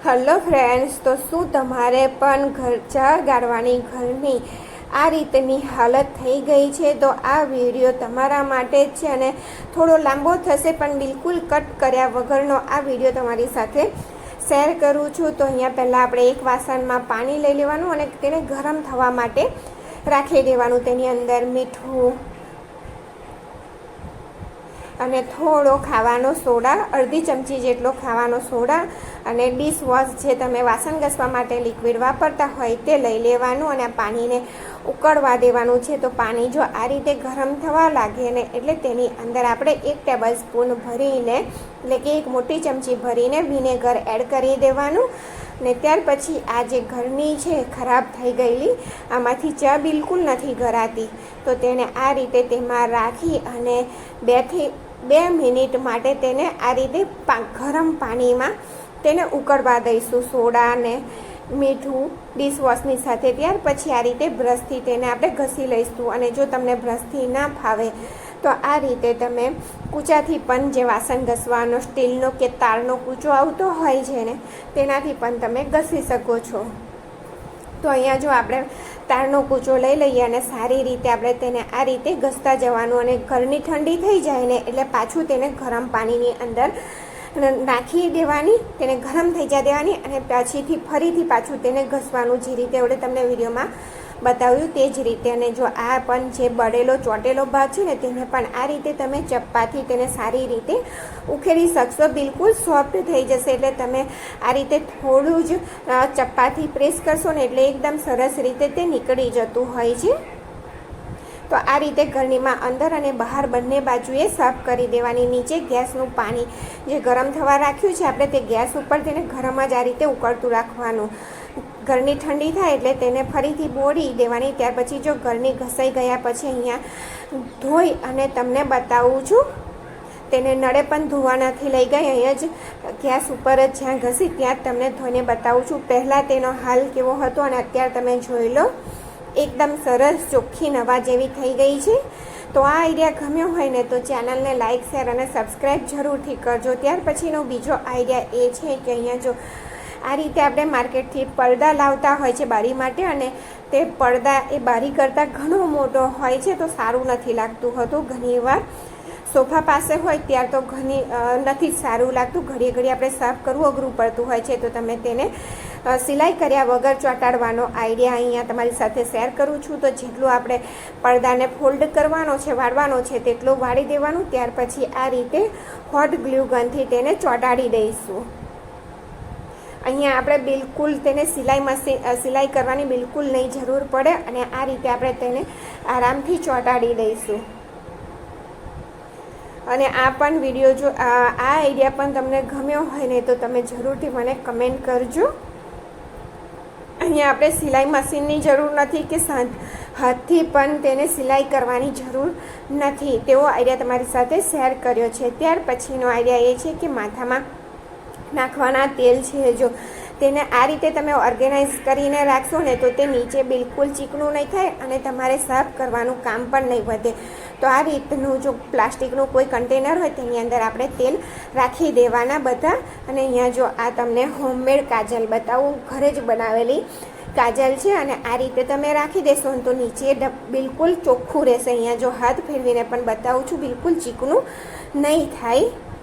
Hello friends, તો શું તમારે પણ ચા ગાળવાની ઘરની આ રીતની હાલત થઈ ગઈ છે? તો આ વિડીયો તમારા માટે જ છે અને થોડો લાંબો થશે, પણ બિલકુલ કટ કર્યા વગરનો આ વિડીયો તમારી સાથે શેર કરું છું. તો અહીંયા પહેલાં આપણે એક વાસણમાં પાણી લઈ લેવાનું અને તેને ગરમ થવા માટે રાખી દેવાનું. તેની અંદર મીઠું અને થોડો ખાવાનો સોડા, અડધી ચમચી જેટલો ખાવાનો સોડા અને ડિશવોશ જે તમે વાસણ ઘસવા માટે લિક્વિડ વાપરતા હોય તે લઈ લેવાનું અને પાણીને ઉકળવા દેવાનું છે. તો પાણી જો આ રીતે ગરમ થવા લાગે ને એટલે તેની અંદર આપણે 1 ટેબલ સ્પૂન ભરીને, એટલે કે 1 મોટી ચમચી ભરીને વિનેગર એડ કરી દેવાનું. ને ત્યાર પછી આ જે ઘરની છે ખરાબ થઈ ગયેલી, આમાંથી ચા બિલકુલ નથી ગળાતી, તો તેને આ રીતે તેમાં રાખી અને 2 મિનિટ માટે તેને આ રીતે ગરમ પાણીમાં તેને ઉકળવા દઈશું, સોડા અને મીઠું ડિશવોશની સાથે. ત્યાર પછી આ રીતે બ્રશથી તેને આપણે ઘસી લઈશું. અને જો તમને બ્રશથી ના ફાવે તો આ રીતે તમે કૂચાથી પણ, જે વાસણ ઘસવાનો સ્ટીલનો કે તારનો કૂચો આવતો હોય છે ને, તેનાથી પણ તમે ઘસી શકો છો. તો અહીંયા જો આપણે તારનો કૂચો લઈ લઈએ અને સારી રીતે આપણે તેને આ રીતે ઘસતા જવાનું. અને ઘરની ઠંડી થઈ જાય ને એટલે પાછું તેને ગરમ પાણીની અંદર નાખી દેવાની, તેને ગરમ થઈ જવા દેવાની અને પછીથી ફરીથી પાછું તેને ઘસવાનું, જે રીતે આપણે તમને વિડીયોમાં બતાવ્યું તે જ રીતે. અને જો આ પણ જે બળેલો ચોટેલો ભાગ છે ને, તેને પણ આ રીતે તમે ચપ્પાથી તેને સારી રીતે ઉખેડી શકશો. બિલકુલ સોફ્ટ થઈ જશે. એટલે તમે આ રીતે થોડું જ ચપ્પાથી પ્રેસ કરશો ને એટલે એકદમ સરસ રીતે તે નીકળી જતું હોય છે. તો આ રીતે ઘરનીમાં અંદર અને બહાર બંને બાજુએ સાફ કરી દેવાની. નીચે ગેસનું પાણી જે ગરમ થવા રાખ્યું છે આપણે, તે ગેસ ઉપર તેને ગરમ જ આ રીતે ઉકળતું રાખવાનું. ઘરની ઠંડી થાય એટલે તેને ફરીથી બોળી દેવાની. ત્યાર પછી જો ઘરની ઘસાઈ ગયા પછી અહીંયા ધોઈ અને તમને બતાવું છું, તેને નળે પણ ધોવા નથી લઈ ગઈ, અહીંયા જ ગેસ ઉપર જ જ્યાં ઘસી ત્યાં જ તમને ધોઈને બતાવું છું. પહેલાં તેનો હાલ કેવો હતો અને અત્યારે તમે જોઈ લો, એકદમ સરસ ચોખ્ખી નવા જેવી થઈ ગઈ છે. તો આ આઈડિયા ગમ્યો હોય ને તો ચેનલને લાઇક, શેર અને સબસ્ક્રાઈબ જરૂરથી કરજો. ત્યાર પછીનો બીજો આઈડિયા એ છે કે અહીંયા જો આ રીતે આપણે માર્કેટથી પડદા લાવતા હોય છે બારી માટે, અને તે પડદા એ બારી કરતાં ઘણો મોટો હોય છે, તો સારું નથી લાગતું હતું. ઘણીવાર સોફા પાસે હોય ત્યાર તો નથી જ સારું લાગતું. ઘડીએ ઘડીએ આપણે સાફ કરવું અઘરું પડતું હોય છે. તો તમે તેને સિલાઈ કર્યા વગર ચોંટાડવાનો આઈડિયા અહીંયા તમારી સાથે શેર કરું છું. તો જેટલું આપણે પડદાને ફોલ્ડ કરવાનો છે, વાળવાનો છે, તેટલું વાળી દેવાનું. ત્યાર પછી આ રીતે હોટ ગ્લુ ગનથી તેને ચોંટાડી દઈશું. અહીંયા આપણે બિલકુલ તેને સિલાઈ કરવાની બિલકુલ નહીં જરૂર પડે અને આ રીતે આપણે તેને આરામથી ચોંટાડી દઈશું. અને આ પણ વિડીયો જો આ આઈડિયા પણ તમને ગમ્યો હોય ને તો તમે જરૂરથી મને કમેન્ટ કરજો. અહીંયા આપણે સિલાઈ મશીનની જરૂર નથી કે હાથથી પણ તેને સિલાઈ કરવાની જરૂર નથી, તેવો આઈડિયા તમારી સાથે શેર કર્યો છે. ત્યાર પછીનો આઈડિયા એ છે કે માથામાં નાખવાના તેલ છે, જો તેને આ રીતે તમે ઓર્ગેનાઇઝ કરીને રાખશો ને તો તે નીચે બિલકુલ ચીકણું નહીં થાય અને તમારે સાફ કરવાનું કામ પણ નહીં વધે. તો આ રીતનું જો પ્લાસ્ટિકનું કોઈ કન્ટેનર હોય તેની અંદર આપણે તેલ રાખી દેવાના બધા. અને અહીંયા જો આ તમને હોમમેડ કાજલ બતાવું, ઘરે જ બનાવેલી કાજલ છે અને આ રીતે તમે રાખી દેશો ને તો નીચે બિલકુલ ચોખ્ખું રહેશે. અહીંયા જો હાથ ફેરવીને પણ બતાવું છું, બિલકુલ ચીકણું નહીં થાય.